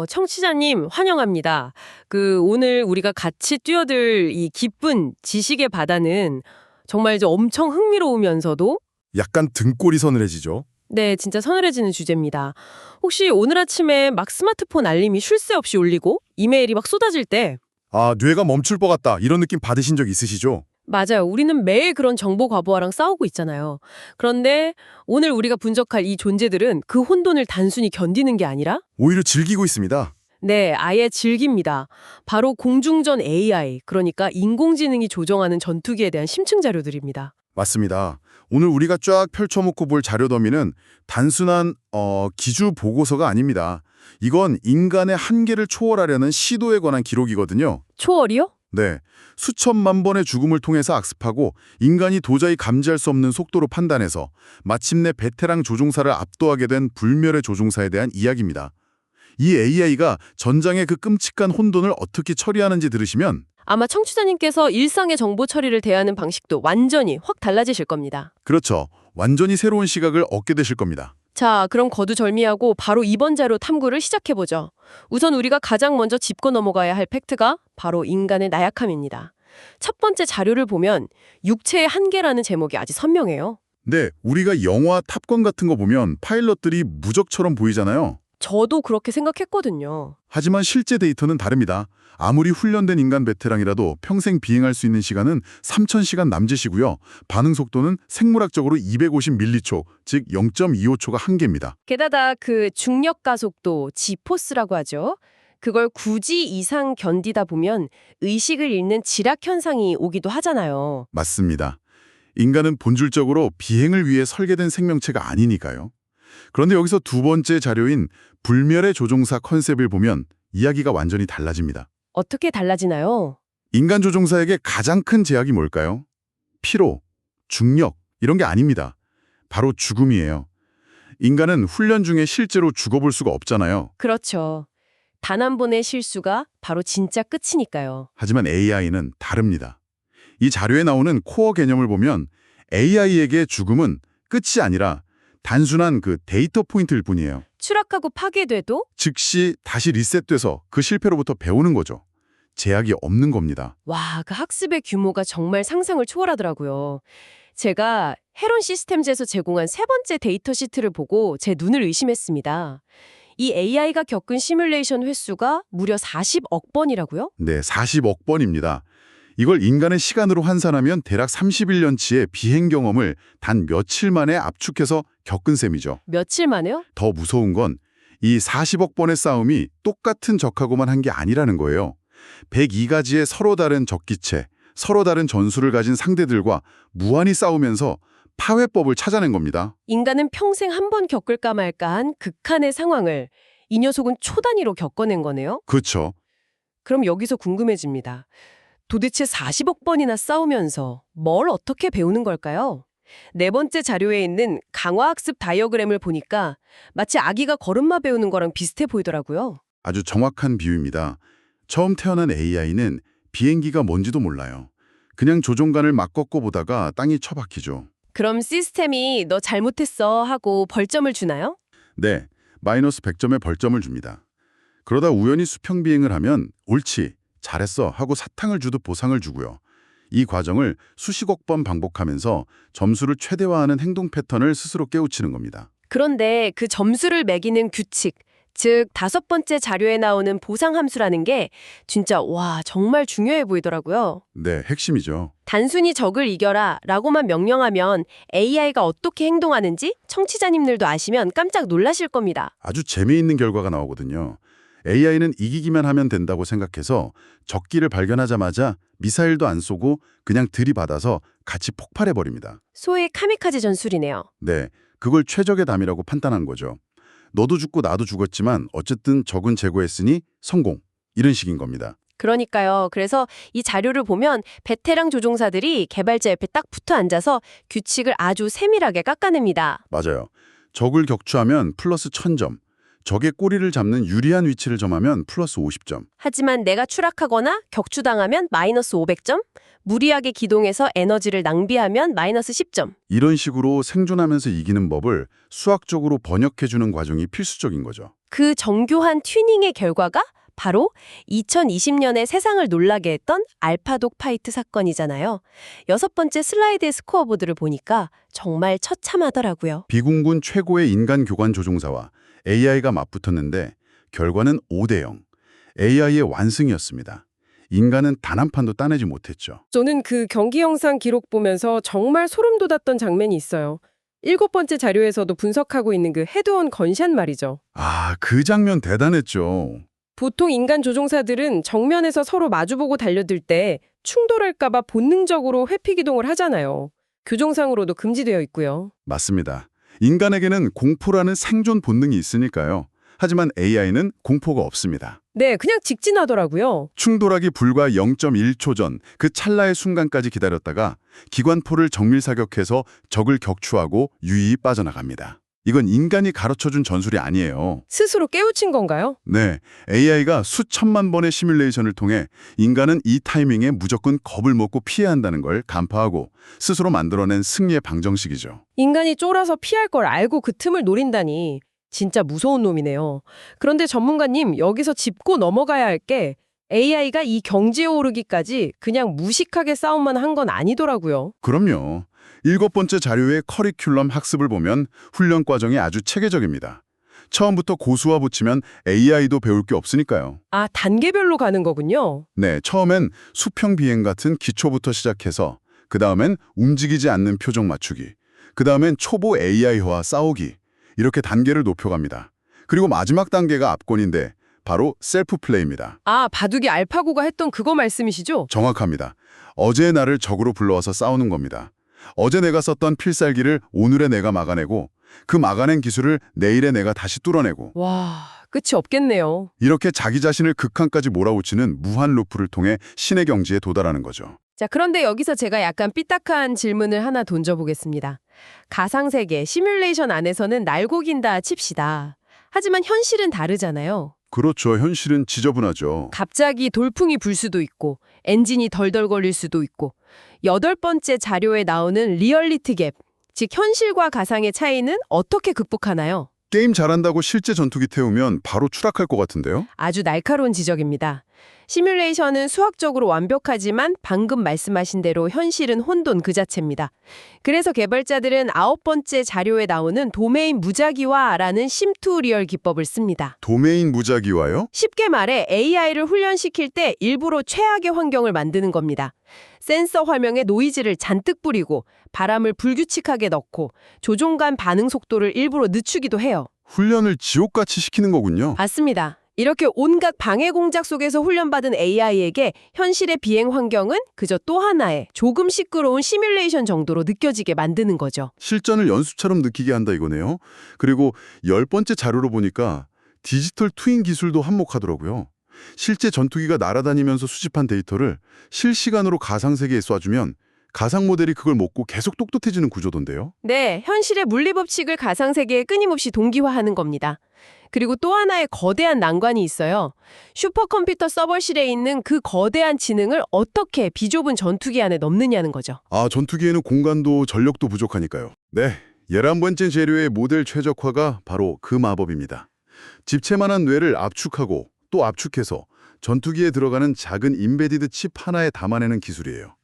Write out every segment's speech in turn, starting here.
청취자님 환영합니다. 오늘 우리가 같이 뛰어들 이 기쁜 지식의 바다는 정말 이제 엄청 흥미로우면서도 약간 등골이 서늘해지죠. 네, 진짜 서늘해지는 주제입니다. 혹시 오늘 아침에 막 스마트폰 알림이 쉴 새 없이 울리고 이메일이 막 쏟아질 때 아, 뇌가 멈출 것 같다. 이런 느낌 받으신 적 있으시죠? 맞아요. 우리는 매일 그런 정보 과부하랑 싸우고 있잖아요. 그런데 오늘 우리가 분석할 이 존재들은 그 혼돈을 단순히 견디는 게 아니라 오히려 즐기고 있습니다. 네, 아예 즐깁니다. 바로 공중전 AI, 그러니까 인공지능이 조정하는 전투기에 대한 심층 자료들입니다. 맞습니다. 오늘 우리가 쫙 펼쳐놓고 볼 자료 더미는 단순한 기주 보고서가 아닙니다. 이건 인간의 한계를 초월하려는 시도에 관한 기록이거든요. 초월이요? 네, 수천만 번의 죽음을 통해서 악습하고 인간이 도저히 감지할 수 없는 속도로 판단해서 마침내 베테랑 조종사를 압도하게 된 불멸의 조종사에 대한 이야기입니다. 이 AI가 전장의 그 끔찍한 혼돈을 어떻게 처리하는지 들으시면 아마 청취자님께서 일상의 정보 처리를 대하는 방식도 완전히 확 달라지실 겁니다. 그렇죠. 완전히 새로운 시각을 얻게 되실 겁니다. 자, 그럼 거두절미하고 바로 이번 자료 탐구를 시작해보죠. 우선 우리가 가장 먼저 짚고 넘어가야 할 팩트가 바로 인간의 나약함입니다. 첫 번째 자료를 보면 육체의 한계라는 제목이 아주 선명해요. 네, 우리가 영화 탑건 같은 거 보면 파일럿들이 무적처럼 보이잖아요. 저도 그렇게 생각했거든요. 하지만 실제 데이터는 다릅니다. 아무리 훈련된 인간 베테랑이라도 평생 비행할 수 있는 시간은 3,000시간 남짓이고요. 반응 속도는 생물학적으로 250밀리초, 즉 0.25초가 한계입니다. 게다가 그 중력 가속도, G포스라고 하죠. 그걸 굳이 이상 견디다 보면 의식을 잃는 지락 현상이 오기도 하잖아요. 맞습니다. 인간은 본질적으로 비행을 위해 설계된 생명체가 아니니까요. 그런데 여기서 두 번째 자료인 불멸의 조종사 컨셉을 보면 이야기가 완전히 달라집니다. 어떻게 달라지나요? 인간 조종사에게 가장 큰 제약이 뭘까요? 피로, 중력 이런 게 아닙니다. 바로 죽음이에요. 인간은 훈련 중에 실제로 죽어볼 수가 없잖아요. 그렇죠. 단 한 번의 실수가 바로 진짜 끝이니까요. 하지만 AI는 다릅니다. 이 자료에 나오는 코어 개념을 보면 AI에게 죽음은 끝이 아니라 단순한 그 데이터 포인트일 뿐이에요. 추락하고 파괴돼도 즉시 다시 리셋돼서 그 실패로부터 배우는 거죠. 제약이 없는 겁니다. 와, 그 학습의 규모가 정말 상상을 초월하더라고요. 제가 헤론 시스템즈에서 제공한 세 번째 데이터 시트를 보고 제 눈을 의심했습니다. 이 AI가 겪은 시뮬레이션 횟수가 무려 40억 번이라고요? 네, 40억 번입니다. 이걸 인간의 시간으로 환산하면 대략 31년치의 비행 경험을 단 며칠 만에 압축해서 겪은 셈이죠. 며칠 만에요? 더 무서운 건 이 40억 번의 싸움이 똑같은 적하고만 한 게 아니라는 거예요. 102가지의 서로 다른 적기체, 서로 다른 전술을 가진 상대들과 무한히 싸우면서 파회법을 찾아낸 겁니다. 인간은 평생 한 번 겪을까 말까한 극한의 상황을 이 녀석은 초 단위로 겪어낸 거네요? 그렇죠. 그럼 여기서 궁금해집니다. 도대체 40억 번이나 싸우면서 뭘 어떻게 배우는 걸까요? 네 번째 자료에 있는 강화학습 다이어그램을 보니까 마치 아기가 걸음마 배우는 거랑 비슷해 보이더라고요. 아주 정확한 비유입니다. 처음 태어난 AI는 비행기가 뭔지도 몰라요. 그냥 조종간을 막 꺾고 보다가 땅이 처박히죠. 그럼 시스템이 너 잘못했어 하고 벌점을 주나요? 네, 마이너스 100점의 벌점을 줍니다. 그러다 우연히 수평 비행을 하면 옳지, 잘했어 하고 사탕을 주듯 보상을 주고요. 이 과정을 수십억 번 반복하면서 점수를 최대화하는 행동 패턴을 스스로 깨우치는 겁니다. 그런데 그 점수를 매기는 규칙, 즉 다섯 번째 자료에 나오는 보상 함수라는 게 진짜 와 정말 중요해 보이더라고요. 네, 핵심이죠. 단순히 적을 이겨라 라고만 명령하면 AI가 어떻게 행동하는지 청취자님들도 아시면 깜짝 놀라실 겁니다. 아주 재미있는 결과가 나오거든요. AI는 이기기만 하면 된다고 생각해서 적기를 발견하자마자 미사일도 안 쏘고 그냥 들이받아서 같이 폭발해버립니다. 소위 카미카제 전술이네요. 네, 그걸 최적의 담이라고 판단한 거죠. 너도 죽고 나도 죽었지만 어쨌든 적은 제거했으니 성공. 이런 식인 겁니다. 그러니까요. 그래서 이 자료를 보면 베테랑 조종사들이 개발자 옆에 딱 붙어 앉아서 규칙을 아주 세밀하게 깎아냅니다. 맞아요. 적을 격추하면 플러스 1000점, 적의 꼬리를 잡는 유리한 위치를 점하면 플러스 50점. 하지만 내가 추락하거나 격추당하면 마이너스 500점, 무리하게 기동해서 에너지를 낭비하면 마이너스 10점. 이런 식으로 생존하면서 이기는 법을 수학적으로 번역해주는 과정이 필수적인 거죠. 그 정교한 튜닝의 결과가 바로 2020년에 세상을 놀라게 했던 알파독 파이트 사건이잖아요. 6번째 슬라이드의 스코어보드를 보니까 정말 처참하더라고요. 비공군 최고의 인간 교관 조종사와 AI가 맞붙었는데 결과는 5대 0. AI의 완승이었습니다. 인간은 단 한 판도 따내지 못했죠. 저는 그 경기 영상 기록 보면서 정말 소름 돋았던 장면이 있어요. 7번째 자료에서도 분석하고 있는 그 헤드온 건샷 말이죠. 아, 그 장면 대단했죠. 보통 인간 조종사들은 정면에서 서로 마주보고 달려들 때 충돌할까봐 본능적으로 회피기동을 하잖아요. 교정상으로도 금지되어 있고요. 맞습니다. 인간에게는 공포라는 생존 본능이 있으니까요. 하지만 AI는 공포가 없습니다. 네, 그냥 직진하더라고요. 충돌하기 불과 0.1초 전 그 찰나의 순간까지 기다렸다가 기관포를 정밀 사격해서 적을 격추하고 유유히 빠져나갑니다. 이건 인간이 가르쳐준 전술이 아니에요. 스스로 깨우친 건가요? 네, AI가 수천만 번의 시뮬레이션을 통해 인간은 이 타이밍에 무조건 겁을 먹고 피해야 한다는 걸 간파하고 스스로 만들어낸 승리의 방정식이죠. 인간이 쫄아서 피할 걸 알고 그 틈을 노린다니 진짜 무서운 놈이네요. 그런데 전문가님, 여기서 짚고 넘어가야 할 게 AI가 이 경지에 오르기까지 그냥 무식하게 싸움만 한 건 아니더라고요. 그럼요. 7번째 자료의 커리큘럼 학습을 보면 훈련 과정이 아주 체계적입니다. 처음부터 고수와 붙이면 AI도 배울 게 없으니까요. 아, 단계별로 가는 거군요. 네, 처음엔 수평 비행 같은 기초부터 시작해서 그 다음엔 움직이지 않는 표정 맞추기, 그 다음엔 초보 AI와 싸우기, 이렇게 단계를 높여갑니다. 그리고 마지막 단계가 압권인데 바로 셀프 플레이입니다. 아, 바둑이 알파고가 했던 그거 말씀이시죠? 정확합니다. 어제의 나를 적으로 불러와서 싸우는 겁니다. 어제 내가 썼던 필살기를 오늘의 내가 막아내고 그 막아낸 기술을 내일의 내가 다시 뚫어내고 와, 끝이 없겠네요. 이렇게 자기 자신을 극한까지 몰아붙이는 무한 루프를 통해 신의 경지에 도달하는 거죠. 자, 그런데 여기서 제가 약간 삐딱한 질문을 하나 던져보겠습니다. 가상세계, 시뮬레이션 안에서는 날고 긴다 칩시다. 하지만 현실은 다르잖아요. 그렇죠. 현실은 지저분하죠. 갑자기 돌풍이 불 수도 있고 엔진이 덜덜거릴 수도 있고 8번째 자료에 나오는 리얼리티 갭, 즉 현실과 가상의 차이는 어떻게 극복하나요? 게임 잘한다고 실제 전투기 태우면 바로 추락할 것 같은데요? 아주 날카로운 지적입니다. 시뮬레이션은 수학적으로 완벽하지만 방금 말씀하신 대로 현실은 혼돈 그 자체입니다. 그래서 개발자들은 9번째 자료에 나오는 도메인 무작위화라는 심투 리얼 기법을 씁니다. 도메인 무작위화요? 쉽게 말해 AI를 훈련시킬 때 일부러 최악의 환경을 만드는 겁니다. 센서 화면에 노이즈를 잔뜩 뿌리고 바람을 불규칙하게 넣고 조종간 반응 속도를 일부러 늦추기도 해요. 훈련을 지옥같이 시키는 거군요. 맞습니다. 이렇게 온갖 방해 공작 속에서 훈련받은 AI에게 현실의 비행 환경은 그저 또 하나의 조금 시끄러운 시뮬레이션 정도로 느껴지게 만드는 거죠. 실전을 연수처럼 느끼게 한다 이거네요. 그리고 10번째 자료로 보니까 디지털 트윈 기술도 한몫하더라고요. 실제 전투기가 날아다니면서 수집한 데이터를 실시간으로 가상세계에 쏴주면 가상 모델이 그걸 먹고 계속 똑똑해지는 구조던데요. 네, 현실의 물리법칙을 가상세계에 끊임없이 동기화하는 겁니다. 그리고 또 하나의 거대한 난관이 있어요. 슈퍼컴퓨터 서버실에 있는 그 거대한 지능을 어떻게 비좁은 전투기 안에 넣느냐는 거죠. 아, 전투기에는 공간도 전력도 부족하니까요. 네, 11번째 재료의 모델 최적화가 바로 그 마법입니다. 집채만한 뇌를 압축하고 또 압축해서 전투기에 들어가는 작은 임베디드 칩 하나에 담아내는 기술이에요.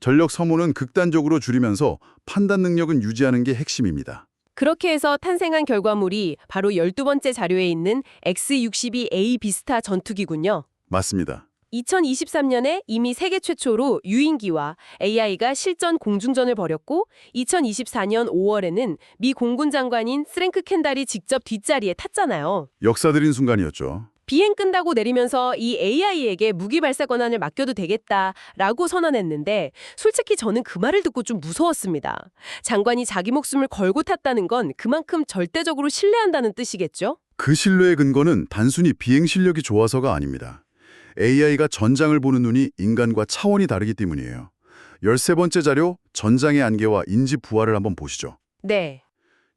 전력 소모는 극단적으로 줄이면서 판단 능력은 유지하는 게 핵심입니다. 그렇게 해서 탄생한 결과물이 바로 12번째 자료에 있는 X-62A 비스타 전투기군요. 맞습니다. 2023년에 이미 세계 최초로 유인기와 AI가 실전 공중전을 벌였고 2024년 5월에는 미 공군 장관인 스랭크 켄달이 직접 뒷자리에 탔잖아요. 역사들인 순간이었죠. 비행 끈다고 내리면서 이 AI에게 무기 발사 권한을 맡겨도 되겠다라고 선언했는데 솔직히 저는 그 말을 듣고 좀 무서웠습니다. 장관이 자기 목숨을 걸고 탔다는 건 그만큼 절대적으로 신뢰한다는 뜻이겠죠? 그 신뢰의 근거는 단순히 비행 실력이 좋아서가 아닙니다. AI가 전장을 보는 눈이 인간과 차원이 다르기 때문이에요. 13번째 자료, 전장의 안개와 인지 부하를 한번 보시죠. 네.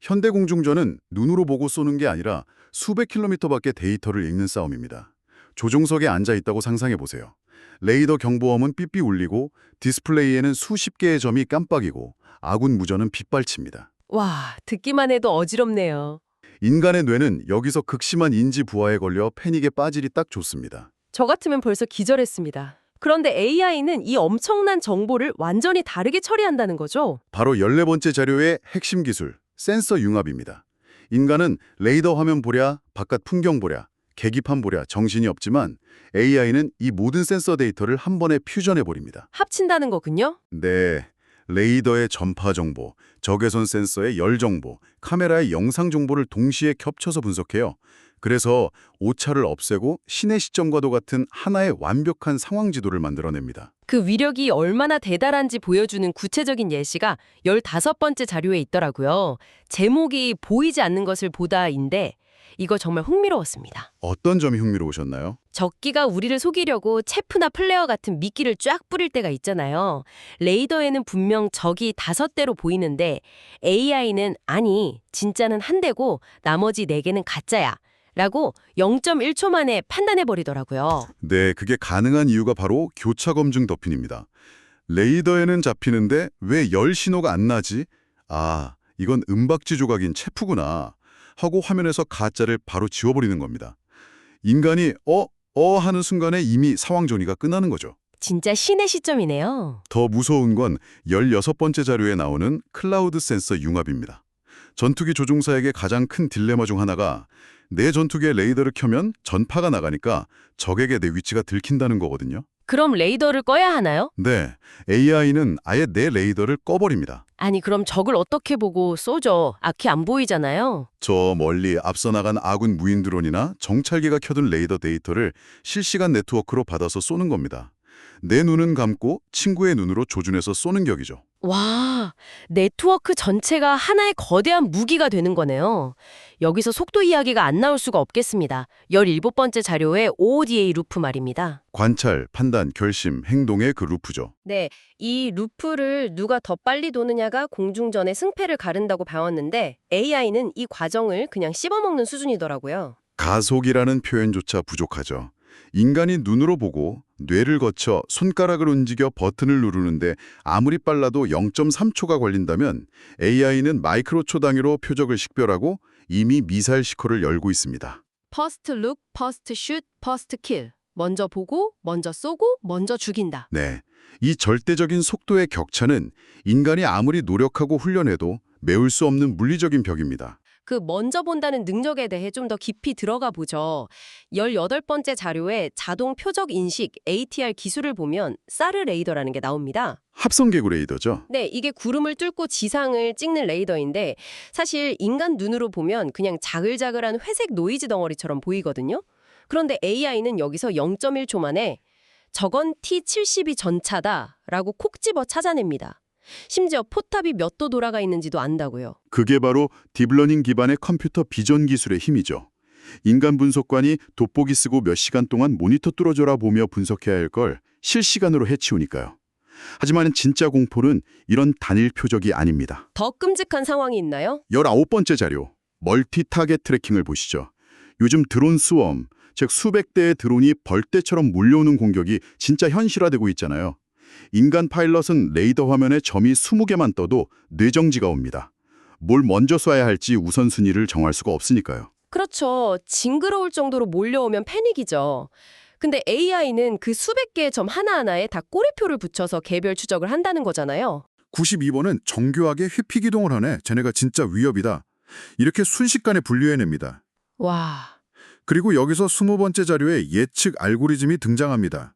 현대공중전은 눈으로 보고 쏘는 게 아니라 수백 킬로미터 밖의 데이터를 읽는 싸움입니다. 조종석에 앉아있다고 상상해보세요. 레이더 경보음은 삐삐 울리고 디스플레이에는 수십 개의 점이 깜빡이고 아군 무전은 빗발칩니다. 와, 듣기만 해도 어지럽네요. 인간의 뇌는 여기서 극심한 인지 부하에 걸려 패닉에 빠지기 딱 좋습니다. 저 같으면 벌써 기절했습니다. 그런데 AI는 이 엄청난 정보를 완전히 다르게 처리한다는 거죠? 바로 14번째 자료의 핵심 기술, 센서 융합입니다. 인간은 레이더 화면 보랴, 바깥 풍경 보랴, 계기판 보랴 정신이 없지만 AI는 이 모든 센서 데이터를 한 번에 퓨전해버립니다. 합친다는 거군요? 네, 레이더의 전파 정보, 적외선 센서의 열 정보, 카메라의 영상 정보를 동시에 겹쳐서 분석해요. 그래서 오차를 없애고 신의 시점과도 같은 하나의 완벽한 상황 지도를 만들어냅니다. 그 위력이 얼마나 대단한지 보여주는 구체적인 예시가 15번째 자료에 있더라고요. 제목이 보이지 않는 것을 보다인데 이거 정말 흥미로웠습니다. 어떤 점이 흥미로우셨나요? 적기가 우리를 속이려고 체프나 플레어 같은 미끼를 쫙 뿌릴 때가 있잖아요. 레이더에는 분명 적이 5대로 보이는데 AI는 아니, 진짜는 한 대고 나머지 4개는 가짜야. 라고 0.1초 만에 판단해버리더라고요. 네, 그게 가능한 이유가 바로 교차 검증 덮인입니다. 레이더에는 잡히는데 왜 열 신호가 안 나지? 아, 이건 은박지 조각인 체프구나 하고 화면에서 가짜를 바로 지워버리는 겁니다. 인간이 하는 순간에 이미 상황 정리가 끝나는 거죠. 진짜 신의 시점이네요. 더 무서운 건 16번째 자료에 나오는 클라우드 센서 융합입니다. 전투기 조종사에게 가장 큰 딜레마 중 하나가 내 전투기의 레이더를 켜면 전파가 나가니까 적에게 내 위치가 들킨다는 거거든요. 그럼 레이더를 꺼야 하나요? 네, AI는 아예 내 레이더를 꺼버립니다. 아니 그럼 적을 어떻게 보고 쏘죠? 앞이 안 보이잖아요. 저 멀리 앞서 나간 아군 무인 드론이나 정찰기가 켜둔 레이더 데이터를 실시간 네트워크로 받아서 쏘는 겁니다. 내 눈은 감고 친구의 눈으로 조준해서 쏘는 격이죠. 와, 네트워크 전체가 하나의 거대한 무기가 되는 거네요. 여기서 속도 이야기가 안 나올 수가 없겠습니다. 17번째 자료의 OODA 루프 말입니다. 관찰, 판단, 결심, 행동의 그 루프죠. 네, 이 루프를 누가 더 빨리 도느냐가 공중전의 승패를 가른다고 배웠는데 AI는 이 과정을 그냥 씹어먹는 수준이더라고요. 가속이라는 표현조차 부족하죠. 인간이 눈으로 보고 뇌를 거쳐 손가락을 움직여 버튼을 누르는데 아무리 빨라도 0.3초가 걸린다면 AI는 마이크로초 단위로 표적을 식별하고 이미 미사일 시커를 열고 있습니다. 퍼스트 룩, 퍼스트 슛, 퍼스트 킬. 먼저 보고, 먼저 쏘고, 먼저 죽인다. 네, 이 절대적인 속도의 격차는 인간이 아무리 노력하고 훈련해도 메울 수 없는 물리적인 벽입니다. 그 먼저 본다는 능력에 대해 좀 더 깊이 들어가 보죠. 18번째 자료에 자동 표적 인식 ATR 기술을 보면 사르 레이더라는 게 나옵니다. 합성개구 레이더죠. 네, 이게 구름을 뚫고 지상을 찍는 레이더인데 사실 인간 눈으로 보면 그냥 자글자글한 회색 노이즈 덩어리처럼 보이거든요. 그런데 AI는 여기서 0.1초 만에 저건 T-72 전차다라고 콕 집어 찾아냅니다. 심지어 포탑이 몇 도 돌아가 있는지도 안다고요. 그게 바로 딥러닝 기반의 컴퓨터 비전 기술의 힘이죠. 인간 분석관이 돋보기 쓰고 몇 시간 동안 모니터 뚫어져라 보며 분석해야 할 걸 실시간으로 해치우니까요. 하지만 진짜 공포는 이런 단일 표적이 아닙니다. 더 끔찍한 상황이 있나요? 19번째 자료, 멀티 타겟 트래킹을 보시죠. 요즘 드론 스웜, 즉 수백 대의 드론이 벌떼처럼 몰려오는 공격이 진짜 현실화되고 있잖아요. 인간 파일럿은 레이더 화면에 점이 20개만 떠도 뇌정지가 옵니다. 뭘 먼저 쏴야 할지 우선순위를 정할 수가 없으니까요. 그렇죠. 징그러울 정도로 몰려오면 패닉이죠. 근데 AI는 그 수백 개의 점 하나하나에 다 꼬리표를 붙여서 개별 추적을 한다는 거잖아요. 92번은 정교하게 회피기동을 하네. 쟤네가 진짜 위협이다. 이렇게 순식간에 분류해냅니다. 와, 그리고 여기서 20번째 자료에 예측 알고리즘이 등장합니다.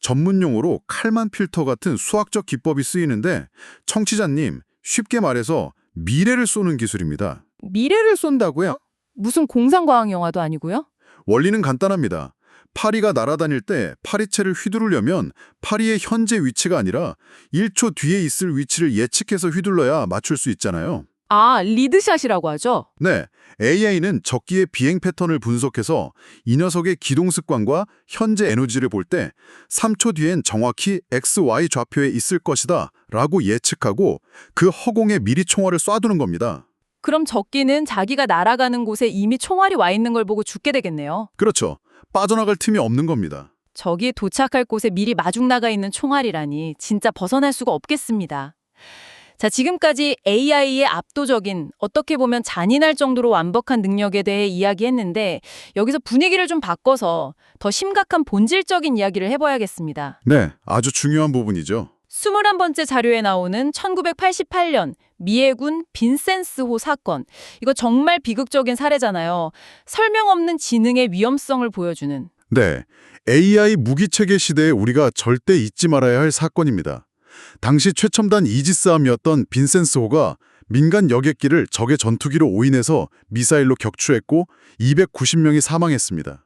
전문 용어로 칼만 필터 같은 수학적 기법이 쓰이는데 청취자님, 쉽게 말해서 미래를 쏘는 기술입니다. 미래를 쏜다고요? 무슨 공상과학 영화도 아니고요? 원리는 간단합니다. 파리가 날아다닐 때 파리채를 휘두르려면 파리의 현재 위치가 아니라 1초 뒤에 있을 위치를 예측해서 휘둘러야 맞출 수 있잖아요. 아, 리드샷이라고 하죠? 네, AI는 적기의 비행 패턴을 분석해서 이 녀석의 기동 습관과 현재 에너지를 볼 때 3초 뒤엔 정확히 XY 좌표에 있을 것이다 라고 예측하고 그 허공에 미리 총알을 쏴두는 겁니다. 그럼 적기는 자기가 날아가는 곳에 이미 총알이 와 있는 걸 보고 죽게 되겠네요. 그렇죠. 빠져나갈 틈이 없는 겁니다. 적이 도착할 곳에 미리 마중 나가 있는 총알이라니 진짜 벗어날 수가 없겠습니다. 자, 지금까지 AI의 압도적인, 어떻게 보면 잔인할 정도로 완벽한 능력에 대해 이야기했는데 여기서 분위기를 좀 바꿔서 더 심각한 본질적인 이야기를 해봐야겠습니다. 네, 아주 중요한 부분이죠. 21번째 자료에 나오는 1988년 미해군 빈센스호 사건. 이거 정말 비극적인 사례잖아요. 설명 없는 지능의 위험성을 보여주는. 네, AI 무기체계 시대에 우리가 절대 잊지 말아야 할 사건입니다. 당시 최첨단 이지스함이었던 빈센스호가 민간 여객기를 적의 전투기로 오인해서 미사일로 격추했고 290명이 사망했습니다.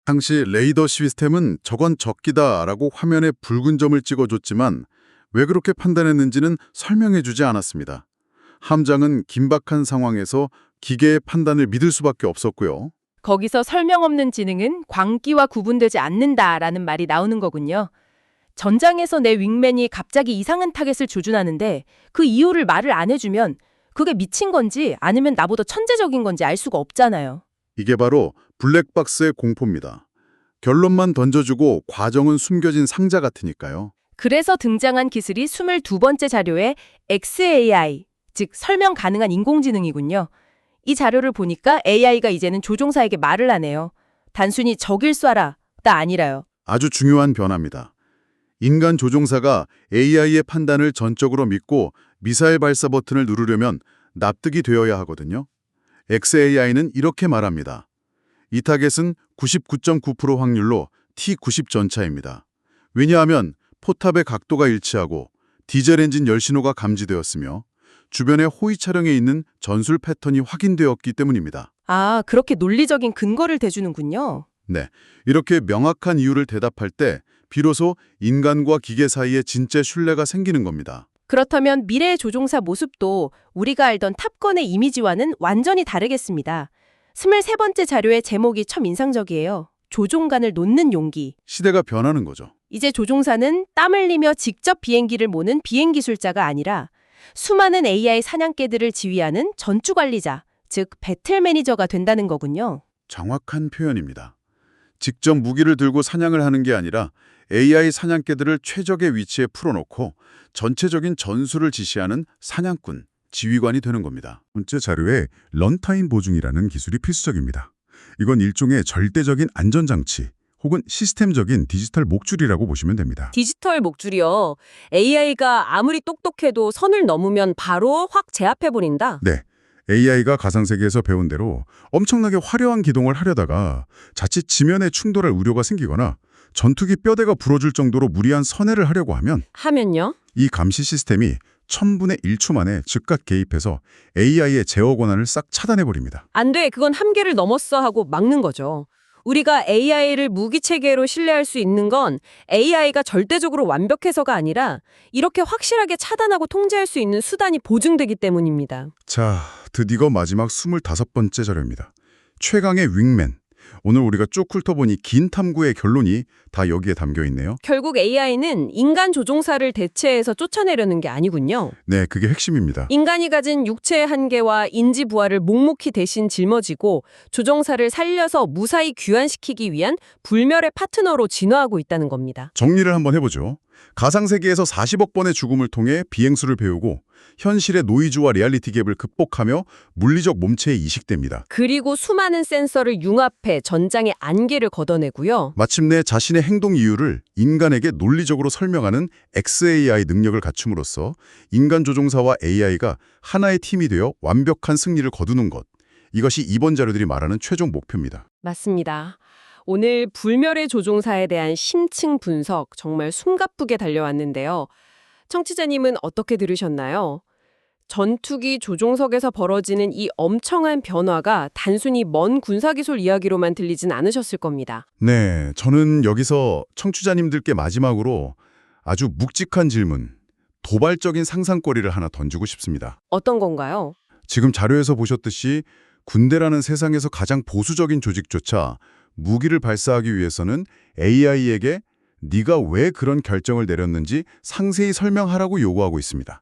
당시 레이더 시스템은 저건 적기다라고 화면에 붉은 점을 찍어줬지만 왜 그렇게 판단했는지는 설명해주지 않았습니다. 함장은 긴박한 상황에서 기계의 판단을 믿을 수밖에 없었고요. 거기서 설명 없는 지능은 광기와 구분되지 않는다라는 말이 나오는 거군요. 전장에서 내 윙맨이 갑자기 이상한 타겟을 조준하는데 그 이유를 말을 안 해주면 그게 미친 건지 아니면 나보다 천재적인 건지 알 수가 없잖아요. 이게 바로 블랙박스의 공포입니다. 결론만 던져주고 과정은 숨겨진 상자 같으니까요. 그래서 등장한 기술이 22번째 자료의 XAI, 즉 설명 가능한 인공지능이군요. 이 자료를 보니까 AI가 이제는 조종사에게 말을 하네요. 단순히 적을 쏴라, 다 아니라요. 아주 중요한 변화입니다. 인간 조종사가 AI의 판단을 전적으로 믿고 미사일 발사 버튼을 누르려면 납득이 되어야 하거든요. XAI는 이렇게 말합니다. 이 타겟은 99.9% 확률로 T-90 전차입니다. 왜냐하면 포탑의 각도가 일치하고 디젤 엔진 열신호가 감지되었으며 주변에 호위 차량에 있는 전술 패턴이 확인되었기 때문입니다. 아, 그렇게 논리적인 근거를 대주는군요. 네, 이렇게 명확한 이유를 대답할 때 비로소 인간과 기계 사이에 진짜 신뢰가 생기는 겁니다. 그렇다면 미래의 조종사 모습도 우리가 알던 탑건의 이미지와는 완전히 다르겠습니다. 23번째 자료의 제목이 참 인상적이에요. 조종관을 놓는 용기. 시대가 변하는 거죠. 이제 조종사는 땀 흘리며 직접 비행기를 모는 비행기술자가 아니라 수많은 AI 사냥개들을 지휘하는 전투관리자, 즉 배틀 매니저가 된다는 거군요. 정확한 표현입니다. 직접 무기를 들고 사냥을 하는 게 아니라 AI 사냥개들을 최적의 위치에 풀어놓고 전체적인 전술을 지시하는 사냥꾼, 지휘관이 되는 겁니다. 번째 자료에 런타임 보증이라는 기술이 필수적입니다. 이건 일종의 절대적인 안전장치 혹은 시스템적인 디지털 목줄이라고 보시면 됩니다. 디지털 목줄이요. AI가 아무리 똑똑해도 선을 넘으면 바로 확 제압해버린다. 네, AI가 가상세계에서 배운 대로 엄청나게 화려한 기동을 하려다가 자칫 지면에 충돌할 우려가 생기거나 전투기 뼈대가 부러질 정도로 무리한 선회를 하려고 하면 하면요? 이 감시 시스템이 1000분의 1초 만에 즉각 개입해서 AI의 제어 권한을 싹 차단해버립니다. 안 돼, 그건 한계를 넘었어 하고 막는 거죠. 우리가 AI를 무기체계로 신뢰할 수 있는 건 AI가 절대적으로 완벽해서가 아니라 이렇게 확실하게 차단하고 통제할 수 있는 수단이 보증되기 때문입니다. 자, 드디어 마지막 25번째 자료입니다. 최강의 윙맨. 오늘 우리가 쭉 훑어보니 긴 탐구의 결론이 다 여기에 담겨 있네요. 결국 AI는 인간 조종사를 대체해서 쫓아내려는 게 아니군요. 네, 그게 핵심입니다. 인간이 가진 육체의 한계와 인지 부하를 묵묵히 대신 짊어지고 조종사를 살려서 무사히 귀환시키기 위한 불멸의 파트너로 진화하고 있다는 겁니다. 정리를 한번 해보죠. 가상세계에서 40억 번의 죽음을 통해 비행수를 배우고 현실의 노이즈와 리얼리티 갭을 극복하며 물리적 몸체에 이식됩니다. 그리고 수많은 센서를 융합해 전장의 안개를 걷어내고요. 마침내 자신의 행동 이유를 인간에게 논리적으로 설명하는 XAI 능력을 갖춤으로써 인간 조종사와 AI가 하나의 팀이 되어 완벽한 승리를 거두는 것. 이것이 이번 자료들이 말하는 최종 목표입니다. 맞습니다. 오늘 불멸의 조종사에 대한 심층 분석 정말 숨가쁘게 달려왔는데요. 청취자님은 어떻게 들으셨나요? 전투기 조종석에서 벌어지는 이 엄청난 변화가 단순히 먼 군사기술 이야기로만 들리진 않으셨을 겁니다. 네, 저는 여기서 청취자님들께 마지막으로 아주 묵직한 질문, 도발적인 상상거리를 하나 던지고 싶습니다. 어떤 건가요? 지금 자료에서 보셨듯이 군대라는 세상에서 가장 보수적인 조직조차 무기를 발사하기 위해서는 AI에게 네가 왜 그런 결정을 내렸는지 상세히 설명하라고 요구하고 있습니다.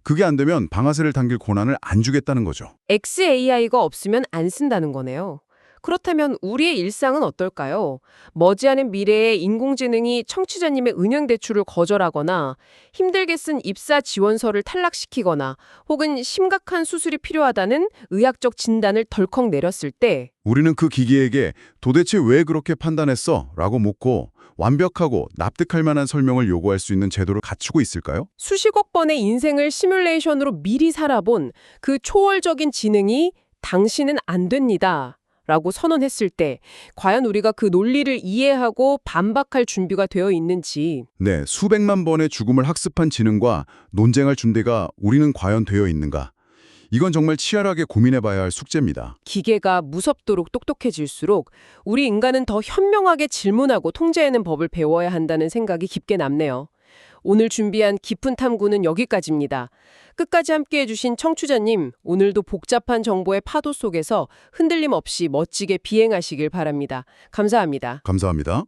그게 안 되면 방아쇠를 당길 권한을 안 주겠다는 거죠. XAI가 없으면 안 쓴다는 거네요. 그렇다면 우리의 일상은 어떨까요? 머지않은 미래에 인공지능이 청취자님의 은행 대출을 거절하거나 힘들게 쓴 입사 지원서를 탈락시키거나 혹은 심각한 수술이 필요하다는 의학적 진단을 덜컥 내렸을 때 우리는 그 기계에게 도대체 왜 그렇게 판단했어? 라고 묻고 완벽하고 납득할 만한 설명을 요구할 수 있는 제도를 갖추고 있을까요? 수십억 번의 인생을 시뮬레이션으로 미리 살아본 그 초월적인 지능이 당신은 안 됩니다. 라고 선언했을 때 과연 우리가 그 논리를 이해하고 반박할 준비가 되어 있는지 네, 수백만 번의 죽음을 학습한 지능과 논쟁할 준비가 우리는 과연 되어 있는가? 이건 정말 치열하게 고민해봐야 할 숙제입니다. 기계가 무섭도록 똑똑해질수록 우리 인간은 더 현명하게 질문하고 통제하는 법을 배워야 한다는 생각이 깊게 남네요. 오늘 준비한 깊은 탐구는 여기까지입니다. 끝까지 함께해 주신 청취자님, 오늘도 복잡한 정보의 파도 속에서 흔들림 없이 멋지게 비행하시길 바랍니다. 감사합니다. 감사합니다.